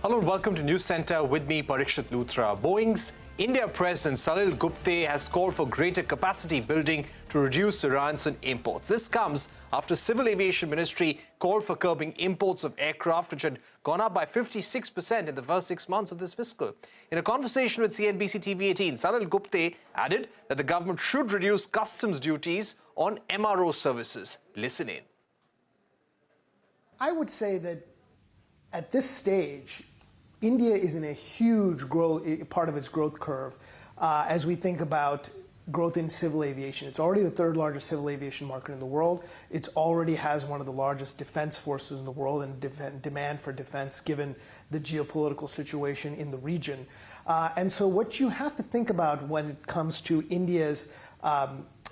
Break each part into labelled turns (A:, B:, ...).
A: Hello and welcome to News Center. With me, Parikshit Luthra. Boeing's India President Salil Gupte has called for greater capacity building to reduce reliance on imports. This comes after Civil Aviation Ministry called for curbing imports of aircraft, which had gone up by 56% in the first 6 months of this fiscal. In a conversation with CNBC-TV18, Salil Gupte added that the government should reduce customs duties on MRO services. Listen in.
B: I would say that at this stage, India is in a huge part of its growth curve as we think about growth in civil aviation. It's already the third largest civil aviation market in the world. It already has one of the largest defense forces in the world and demand for defense given the geopolitical situation in the region. And so what you have to think about when it comes to India's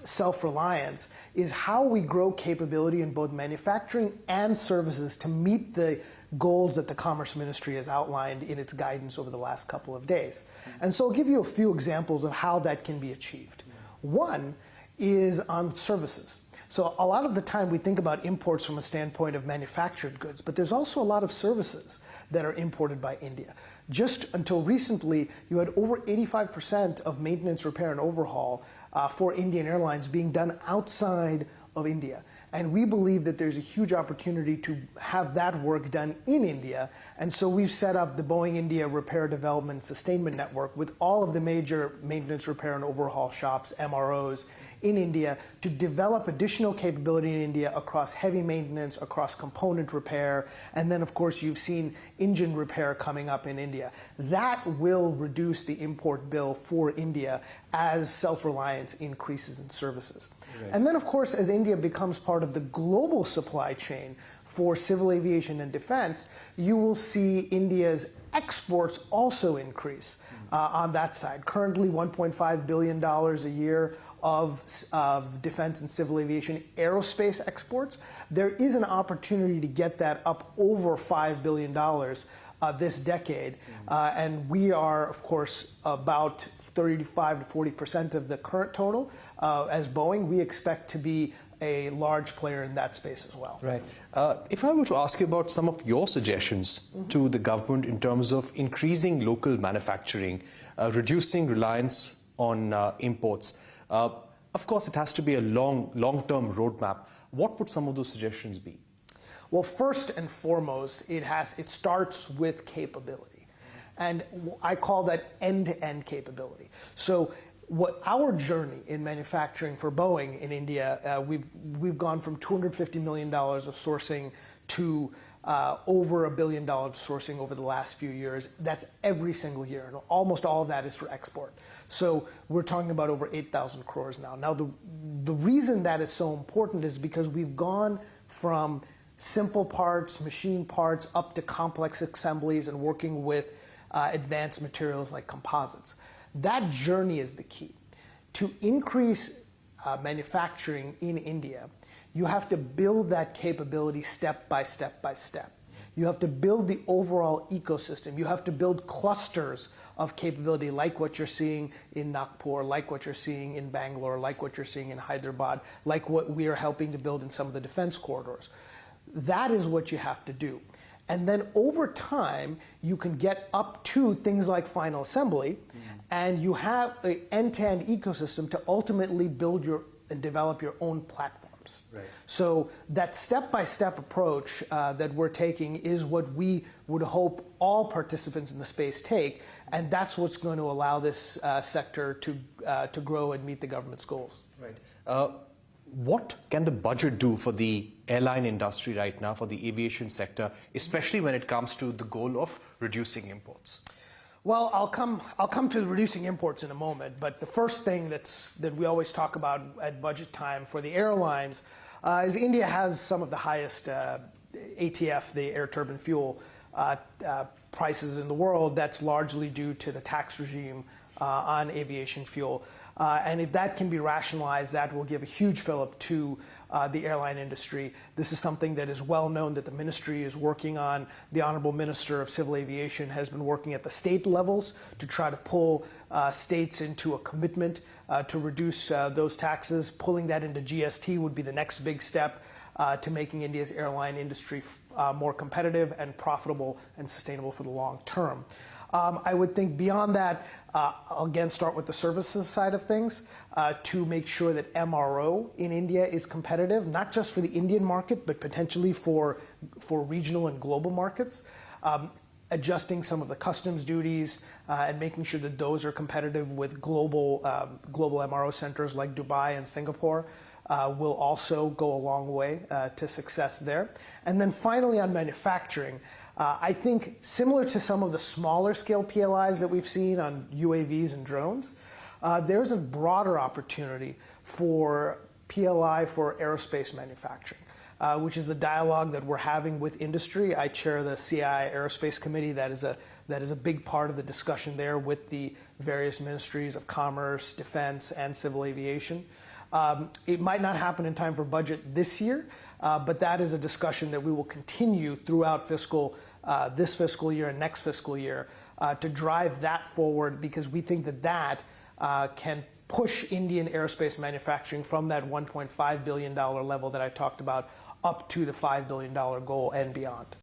B: self-reliance is how we grow capability in both manufacturing and services to meet the goals that the Commerce Ministry has outlined in its guidance over the last couple of days. And so I'll give you a few examples of how that can be achieved. One is on services. So a lot of the time we think about imports from a standpoint of manufactured goods, but there's also a lot of services that are imported by India. Just until recently, you had over 85% of maintenance, repair, and overhaul for Indian Airlines being done outside of India. And we believe that there's a huge opportunity to have that work done in India. And so we've set up the Boeing India Repair, Development, and Sustainment Network with all of the major maintenance, repair, and overhaul shops, MROs, in India to develop additional capability in India across heavy maintenance, across component repair, and then of course you've seen engine repair coming up in India. That will reduce the import bill for India as self-reliance increases in services. Right. And then of course as India becomes part of the global supply chain for civil aviation and defense, you will see India's exports also increase on that side. Currently $1.5 billion a year of defense and civil aviation aerospace exports. There is an opportunity to get that up over $5 billion this decade. And we are, of course, about 35 to 40% of the current total. As Boeing, we expect to be a large player in that space as well.
A: Right. If I were to ask you about some of your suggestions to the government in terms of increasing local manufacturing, reducing reliance on imports, of course, it has to be a long-term roadmap. What would some of those suggestions be?
B: Well, first and foremost, it starts with capability. And I call that end-to-end capability. So what our journey in manufacturing for Boeing in India, we've gone from $250 million of sourcing to over $1 billion of sourcing over the last few years. That's every single year, and almost all of that is for export. So we're talking about over 8,000 crores now. Now, the reason that is so important is because we've gone from simple parts, machine parts, up to complex assemblies and working with advanced materials like composites. That journey is the key. To increase manufacturing in India, you have to build that capability step by step by step. You have to build the overall ecosystem. You have to build clusters of capability like what you're seeing in Nagpur, like what you're seeing in Bangalore, like what you're seeing in Hyderabad, like what we are helping to build in some of the defense corridors. That is what you have to do. And then over time, you can get up to things like final assembly, and you have an end-to-end ecosystem to ultimately build and develop your own platforms. Right. So that step-by-step approach that we're taking is what we would hope all participants in the space take, and that's what's going to allow this sector to grow and meet the government's goals.
A: Right. What can the budget do for the airline industry right now, for the aviation sector, especially when it comes to the goal of reducing imports?
B: Well, I'll come to reducing imports in a moment, but the first thing that we always talk about at budget time for the airlines is India has some of the highest ATF, the air turbine fuel, prices in the world. That's largely due to the tax regime on aviation fuel. And if that can be rationalized, that will give a huge fillip to the airline industry. This is something that is well known that the ministry is working on. The Honorable Minister of Civil Aviation has been working at the state levels to try to pull states into a commitment to reduce those taxes. Pulling that into GST would be the next big step to making India's airline industry more competitive and profitable and sustainable for the long term. I would think beyond that, I'll again start with the services side of things to make sure that MRO in India is competitive, not just for the Indian market, but potentially for regional and global markets. Adjusting some of the customs duties and making sure that those are competitive with global MRO centers like Dubai and Singapore will also go a long way to success there. And then finally on manufacturing, I think similar to some of the smaller scale PLIs that we've seen on UAVs and drones, there's a broader opportunity for PLI for aerospace manufacturing, which is a dialogue that we're having with industry. I chair the CII Aerospace Committee. That is a big part of the discussion there with the various ministries of commerce, defense, and civil aviation. It might not happen in time for budget this year, but that is a discussion that we will continue throughout this fiscal year and next fiscal year to drive that forward, because we think that can push Indian aerospace manufacturing from that $1.5 billion level that I talked about up to the $5 billion goal and beyond.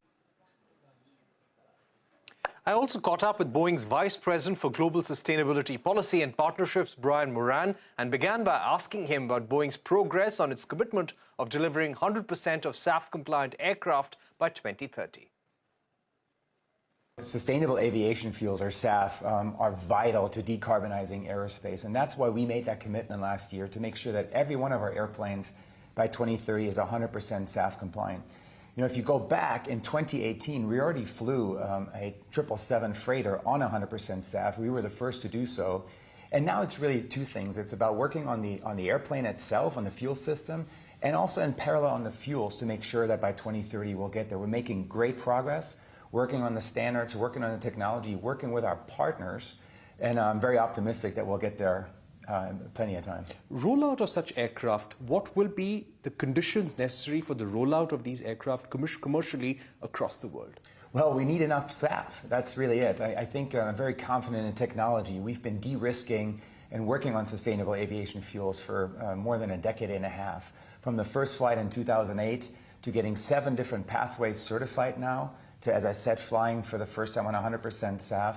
A: I also caught up with Boeing's Vice President for Global Sustainability Policy and Partnerships, Brian Moran, and began by asking him about Boeing's progress on its commitment of delivering 100% of SAF-compliant aircraft by 2030.
C: Sustainable aviation fuels, or SAF, are vital to decarbonizing aerospace, and that's why we made that commitment last year to make sure that every one of our airplanes by 2030 is 100% SAF compliant. You know, if you go back in 2018, we already flew a 777 freighter on 100% SAF. We were the first to do so. And now it's really two things. It's about working on the airplane itself, on the fuel system, and also in parallel on the fuels to make sure that by 2030 we'll get there. We're making great progress, working on the standards, working on the technology, working with our partners, and I'm very optimistic that we'll get there plenty of time.
A: Rollout of such aircraft, what will be the conditions necessary for the rollout of these aircraft commercially across the world?
C: Well, we need enough SAF. That's really it. I think I'm very confident in technology. We've been de-risking and working on sustainable aviation fuels for more than a decade and a half. From the first flight in 2008 to getting 7 different pathways certified now, to, as I said, flying for the first time on 100% SAF.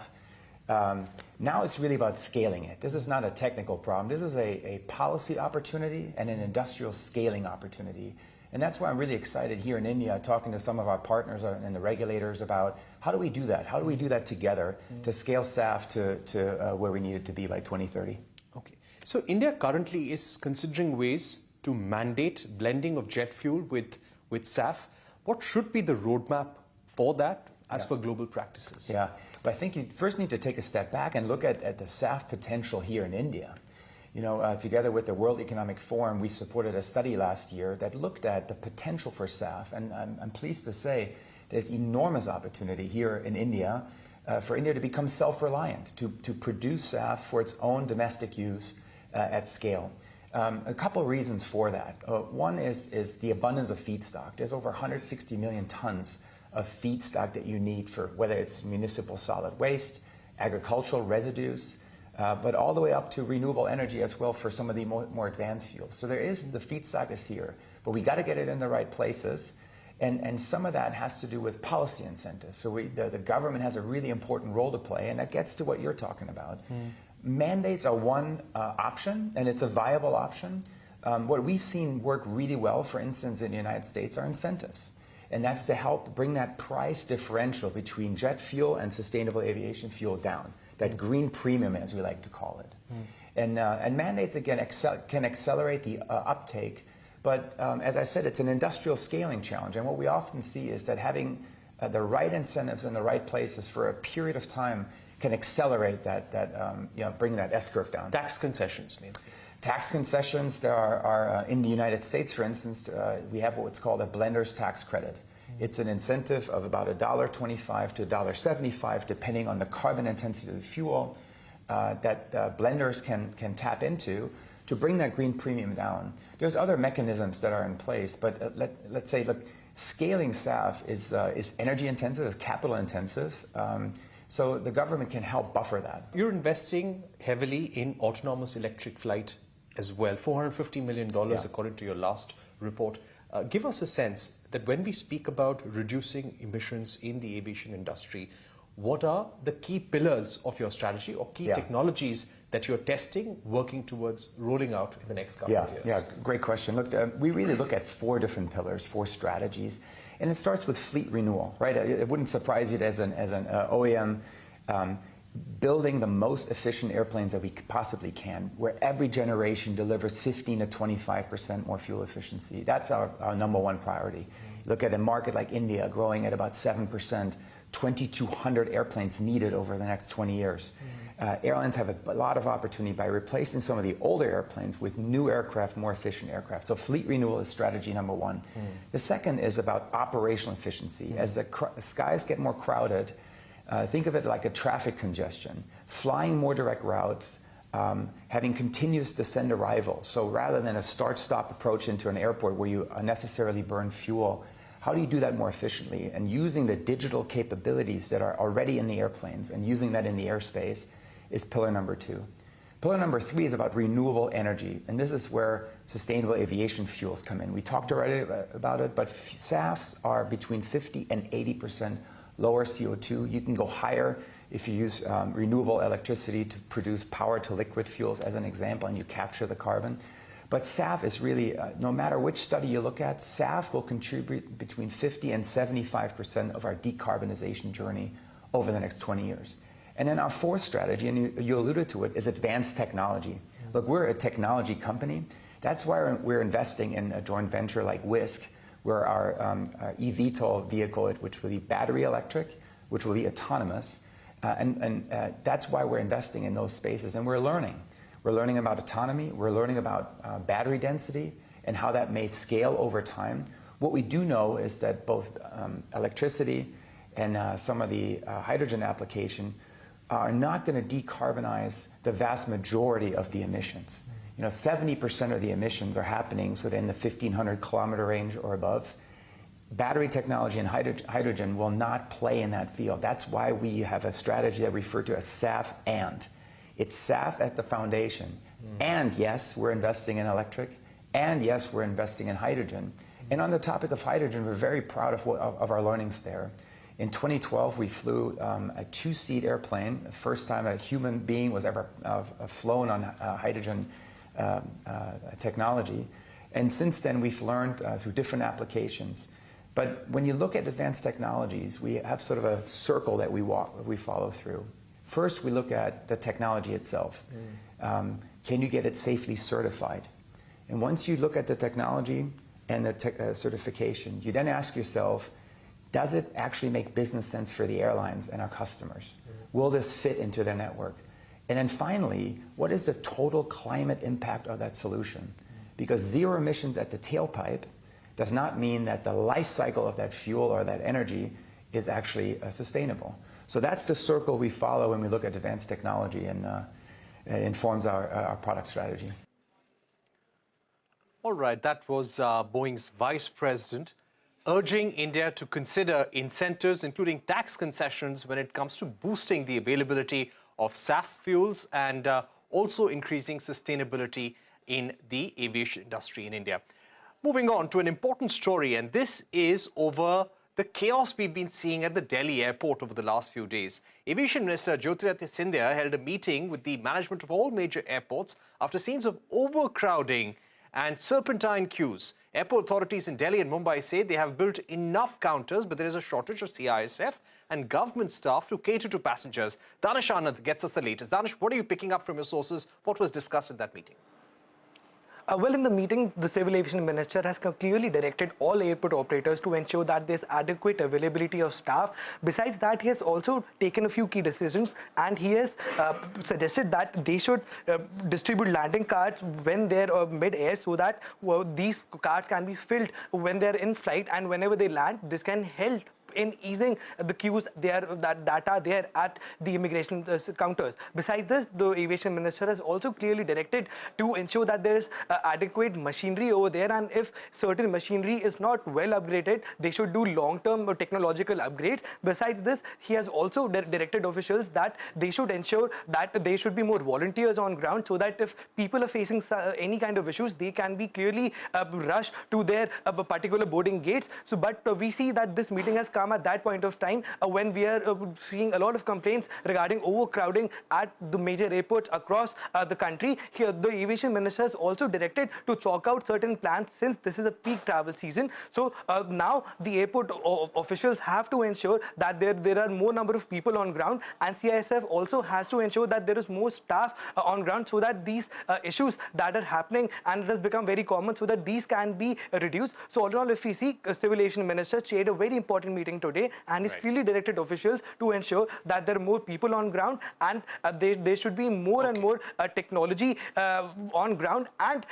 C: Now it's really about scaling it. This is not a technical problem. This is a policy opportunity and an industrial scaling opportunity. And that's why I'm really excited here in India, talking to some of our partners and the regulators about how do we do that? How do we do that together to scale SAF to where we need it to be by 2030?
A: Okay. So India currently is considering ways to mandate blending of jet fuel with SAF. What should be the roadmap for that as per global practices?
C: Yeah, but I think you first need to take a step back and look at the SAF potential here in India. You know, together with the World Economic Forum, we supported a study last year that looked at the potential for SAF, and I'm pleased to say there's enormous opportunity here in India for India to become self-reliant, to produce SAF for its own domestic use at scale. A couple of reasons for that. One is the abundance of feedstock. There's over 160 million tons of feedstock that you need for whether it's municipal solid waste, agricultural residues, but all the way up to renewable energy as well for some of the more advanced fuels. So the feedstock is here, but we got to get it in the right places. And some of that has to do with policy incentives. So the government has a really important role to play, and that gets to what you're talking about. Mandates are one option, and it's a viable option. What we've seen work really well, for instance, in the United States, are incentives. And that's to help bring that price differential between jet fuel and sustainable aviation fuel down, that green premium, as we like to call it. And mandates, again, can accelerate the uptake. But as I said, it's an industrial scaling challenge. And what we often see is that having the right incentives in the right places for a period of time can accelerate bring that S-curve down.
A: Tax concessions, maybe.
C: Tax concessions, there are in the United States, for instance, we have what's called a blender's tax credit. It's an incentive of about $1.25 to $1.75, depending on the carbon intensity of the fuel. that blenders can tap into to bring that green premium down. There's other mechanisms that are in place, but let's say, look, scaling SAF is energy intensive, is capital intensive. So the government can help buffer that.
A: You're investing heavily in autonomous electric flight as well, $450 million according to your last report. Give us a sense that when we speak about reducing emissions in the aviation industry, what are the key pillars of your strategy or key technologies that you're testing, working towards rolling out in the next couple of years?
C: Yeah, great question. Look, we really look at 4 different pillars, 4 strategies, and it starts with fleet renewal, right? It wouldn't surprise you that as an OEM, building the most efficient airplanes that we possibly can, where every generation delivers 15 to 25% more fuel efficiency. That's our number 1 priority. Look at a market like India growing at about 7%, 2,200 airplanes needed over the next 20 years. Airlines have a lot of opportunity by replacing some of the older airplanes with new aircraft, more efficient aircraft. So fleet renewal is strategy number 1. The second is about operational efficiency. As the skies get more crowded, think of it like a traffic congestion. Flying more direct routes, having continuous descent arrival. So rather than a start-stop approach into an airport where you unnecessarily burn fuel, how do you do that more efficiently? And using the digital capabilities that are already in the airplanes and using that in the airspace is pillar number 2. Pillar number 3 is about renewable energy, and this is where sustainable aviation fuels come in. We talked already about it, but SAFs are between 50 and 80% lower CO2. You can go higher if you use renewable electricity to produce power to liquid fuels, as an example, and you capture the carbon. But SAF is really, no matter which study you look at, SAF will contribute between 50 and 75% of our decarbonization journey over the next 20 years. And then our 4th strategy, and you alluded to it, is advanced technology. Look, we're a technology company. That's why we're investing in a joint venture like Whisk, where our eVTOL vehicle, which will be battery electric, which will be autonomous, and that's why we're investing in those spaces. And we're learning. We're learning about autonomy. We're learning about battery density and how that may scale over time. What we do know is that both electricity and some of the hydrogen application are not going to decarbonize the vast majority of the emissions. 70% of the emissions are happening sort of in the 1,500 kilometer range or above. Battery technology and hydrogen will not play in that field. That's why we have a strategy that we refer to as SAF and. It's SAF at the foundation. And yes, we're investing in electric. And yes, we're investing in hydrogen. And on the topic of hydrogen, we're very proud of our learnings there. In 2012, we flew a 2-seat airplane, the first time a human being was ever flown on hydrogen technology. And since then, we've learned through different applications. But when you look at advanced technologies, we have sort of a circle that we follow through. First, we look at the technology itself. Can you get it safely certified? And once you look at the technology and the certification, you then ask yourself, does it actually make business sense for the airlines and our customers? Will this fit into their network? And then finally, what is the total climate impact of that solution? Because 0 emissions at the tailpipe does not mean that the life cycle of that fuel or that energy is actually sustainable. So that's the circle we follow when we look at advanced technology, and it informs our product strategy.
A: All right, that was Boeing's vice president urging India to consider incentives, including tax concessions, when it comes to boosting the availability of SAF fuels and also increasing sustainability in the aviation industry in India. Moving on to an important story, and this is over the chaos we've been seeing at the Delhi airport over the last few days. Aviation Minister Jyotiraditya Scindia held a meeting with the management of all major airports after scenes of overcrowding and serpentine queues. Airport authorities in Delhi and Mumbai say they have built enough counters, but there is a shortage of CISF and government staff to cater to passengers. Daanish gets us the latest. Daanish, what are you picking up from your sources? What was discussed at that meeting?
D: Well, in the meeting, the Civil Aviation Minister has clearly directed all airport operators to ensure that there's adequate availability of staff. Besides that, he has also taken a few key decisions, and he has suggested that they should distribute landing cards when they're mid-air, so that these cards can be filled when they're in flight, and whenever they land, this can help in easing the queues that are there at the immigration counters. Besides this, the aviation minister has also clearly directed to ensure that there is adequate machinery over there, and if certain machinery is not well upgraded, they should do long-term technological upgrades. Besides this, he has also directed officials that they should ensure that there should be more volunteers on ground, so that if people are facing any kind of issues, they can be clearly rushed to their particular boarding gates. So, but we see that this meeting has come at that point of time when we are seeing a lot of complaints regarding overcrowding at the major airports across the country. Here, the aviation minister has also directed to chalk out certain plans, since this is a peak travel season. So now the airport officials have to ensure that there are more number of people on ground, and CISF also has to ensure that there is more staff on ground, so that these issues that are happening, and it has become very common, so that these can be reduced. So all in all, if we see, Civil Aviation Minister chaired a very important meeting today, and he's clearly directed officials to ensure that there are more people on ground, and there should be more and more technology on ground. And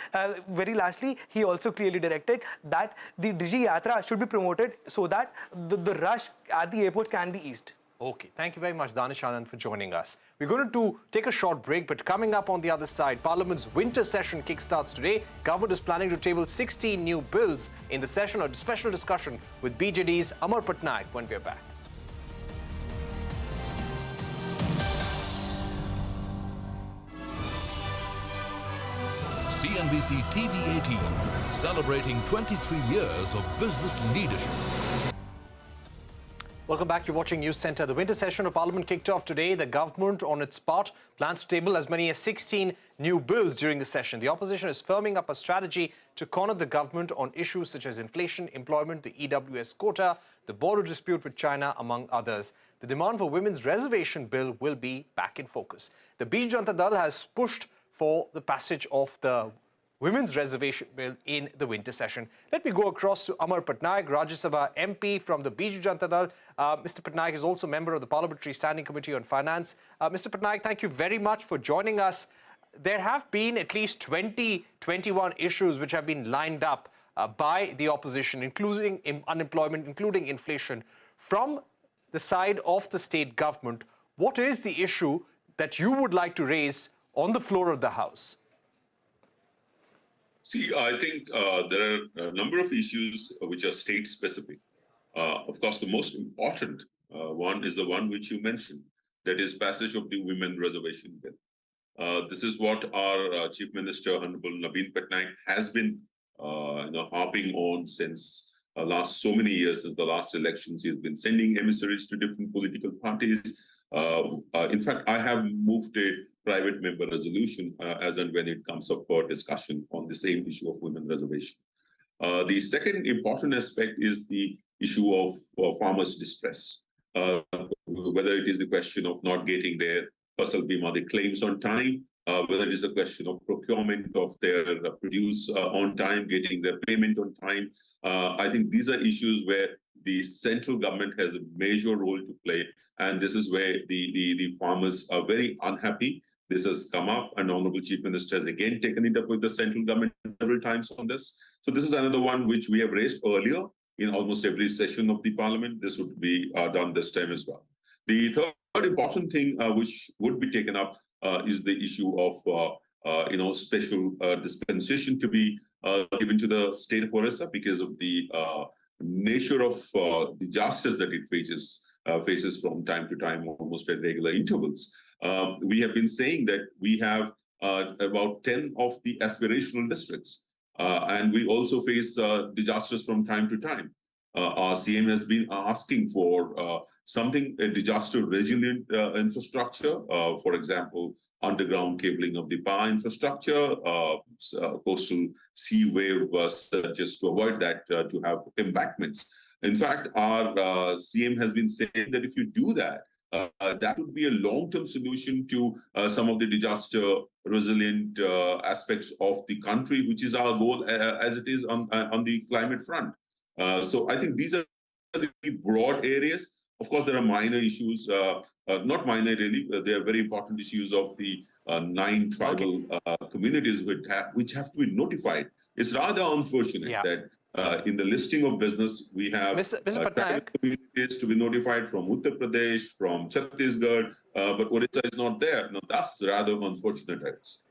D: very lastly, he also clearly directed that the Digi Yatra should be promoted, so that the rush at the airports can be eased.
A: Okay, thank you very much, Daanish Anand, for joining us. We're going to take a short break, but coming up on the other side, Parliament's winter session kickstarts today. Government is planning to table 16 new bills in the session. A special discussion with BJD's Amar Patnaik when we're back.
E: CNBC-TV18, celebrating 23 years of business leadership.
A: Welcome back. You're watching News Centre. The winter session of Parliament kicked off today. The government, on its part, plans to table as many as 16 new bills during the session. The opposition is firming up a strategy to corner the government on issues such as inflation, employment, the EWS quota, the border dispute with China, among others. The demand for women's reservation bill will be back in focus. The Biju Janata Dal has pushed for the passage of the Women's Reservation Bill in the winter session. Let me go across to Amar Patnaik, Rajya Sabha MP from the Biju Janata Dal. Mr. Patnaik is also a member of the Parliamentary Standing Committee on Finance. Mr. Patnaik, thank you very much for joining us. There have been at least 21 issues which have been lined up by the opposition, including unemployment, including inflation. From the side of the state government, what is the issue that you would like to raise on the floor of the House?
F: See, I think there are a number of issues which are state-specific. Of course, the most important one is the one which you mentioned, that is passage of the Women Reservation Bill. This is what our Chief Minister, Honorable Naveen Patnaik, has been harping on since last so many years, since the last elections. He has been sending emissaries to different political parties. In fact, I have moved a private member resolution as and when it comes up for discussion on the same issue of women reservation. The second important aspect is the issue of farmers' distress, whether it is the question of not getting their Fasal Bima, the claims on time, whether it is a question of procurement of their produce on time, getting their payment on time. I think these are issues where the central government has a major role to play, and this is where the farmers are very unhappy. This has come up, and Honorable Chief Minister has again taken it up with the central government several times on this. So this is another one which we have raised earlier in almost every session of the Parliament. This would be done this time as well. The third important thing which would be taken up is the issue of special dispensation to be given to the state of Orissa because of the nature of the justice that it faces from time to time, almost at regular intervals. We have been saying that we have about 10 of the aspirational districts, and we also face disasters from time to time. Our CM has been asking for something, a disaster-resilient infrastructure, for example, underground cabling of the power infrastructure, coastal sea wave surges to avoid that, to have embankments. In fact, our CM has been saying that if you do that, that would be a long-term solution to some of the disaster-resilient aspects of the country, which is our goal as it is on the climate front. So I think these are the broad areas. Of course, there are minor issues, not minor really, they are very important issues of the 9 tribal communities which have to be notified. It's rather unfortunate that In the listing of business, we have
A: Mr. Patnaik,
F: communities to be notified from Uttar Pradesh, from Chhattisgarh, but Odisha is not there. Now, that's rather unfortunate, I would say.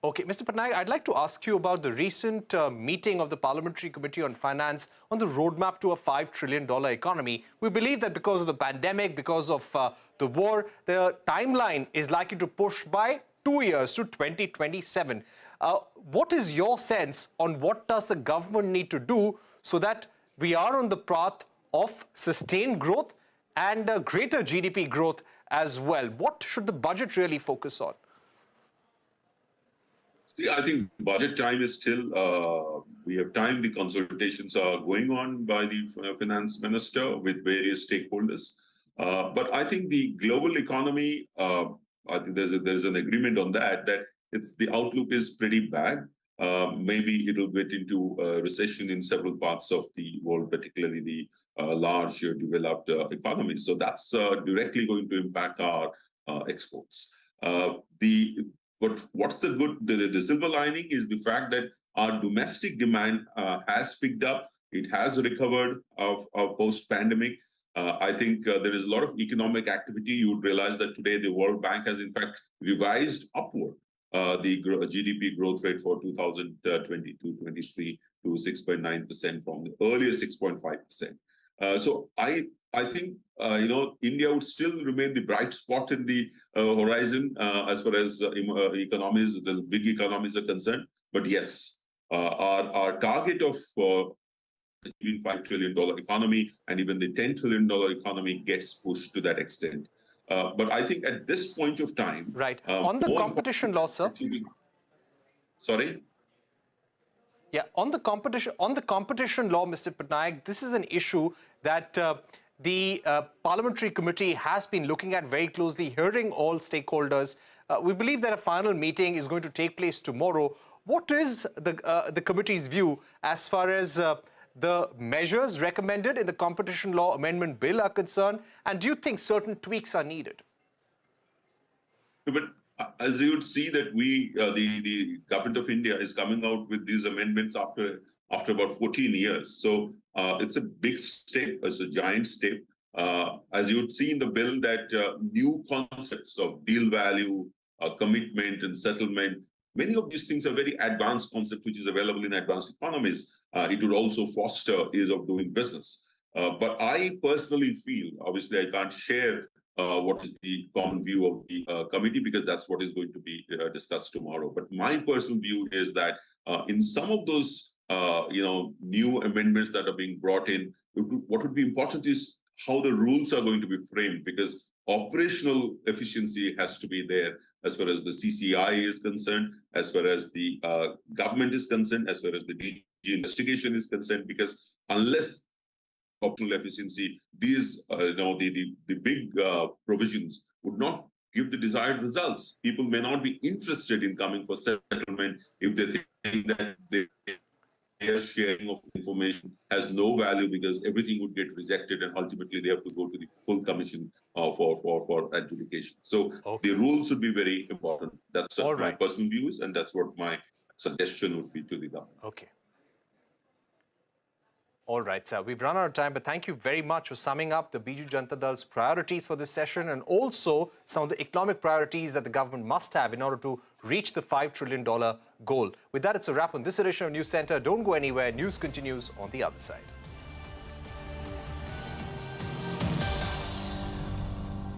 A: Okay, Mr. Patnaik, I'd like to ask you about the recent meeting of the Parliamentary Committee on Finance on the roadmap to a $5 trillion economy. We believe that because of the pandemic, because of the war, the timeline is likely to push by 2 years to 2027. What is your sense on what does the government need to do so that we are on the path of sustained growth and greater GDP growth as well? What should the budget really focus on?
F: See, I think budget time is still, we have time. The consultations are going on by the finance minister with various stakeholders. But I think the global economy, I think there's an agreement on that the outlook is pretty bad. Maybe it'll get into a recession in several parts of the world, particularly the large developed economies. So that's directly going to impact our exports. But what's the silver lining is the fact that our domestic demand has picked up. It has recovered of post-pandemic. I think there is a lot of economic activity. You would realize that today the World Bank has in fact revised upward the GDP growth rate for 2022-23 to 6.9% from the earlier 6.5%. So I think India would still remain the bright spot in the horizon as far as economies, the big economies are concerned. But yes, our target of between $5 trillion economy and even the $10 trillion economy gets pushed to that extent. But I think at this point of time,
A: right, on the competition law, sir.
F: Sorry.
A: Yeah, on the competition law, Mr. Patnaik, this is an issue that the Parliamentary Committee has been looking at very closely, hearing all stakeholders. We believe that a final meeting is going to take place tomorrow. What is the committee's view as far as the measures recommended in the Competition Law Amendment Bill are concerned? And do you think certain tweaks are needed?
F: But as you would see that the government of India is coming out with these amendments after about 14 years. So it's a big step, it's a giant step. As you would see in the bill that new concepts of deal value, commitment and settlement, many of these things are very advanced concepts which is available in advanced economies. It would also foster ease of doing business. But I personally feel, obviously I can't share what is the common view of the committee because that's what is going to be discussed tomorrow. But my personal view is that in some of those new amendments that are being brought in, what would be important is how the rules are going to be framed, because operational efficiency has to be there as far as the CCI is concerned, as far as the government is concerned, as far as the DG investigation is concerned, because unless operational efficiency, these the big provisions would not give the desired results. People may not be interested in coming for settlement if they think that their sharing of information has no value because everything would get rejected and ultimately they have to go to the full commission for adjudication. So the rules would be very important. That's my personal views, and that's what my suggestion would be to the government.
A: Okay. All right, sir. We've run out of time, but thank you very much for summing up the Biju Janata Dal's priorities for this session and also some of the economic priorities that the government must have in order to reach the $5 trillion goal. With that, it's a wrap on this edition of News Center. Don't go anywhere. News continues on the other side.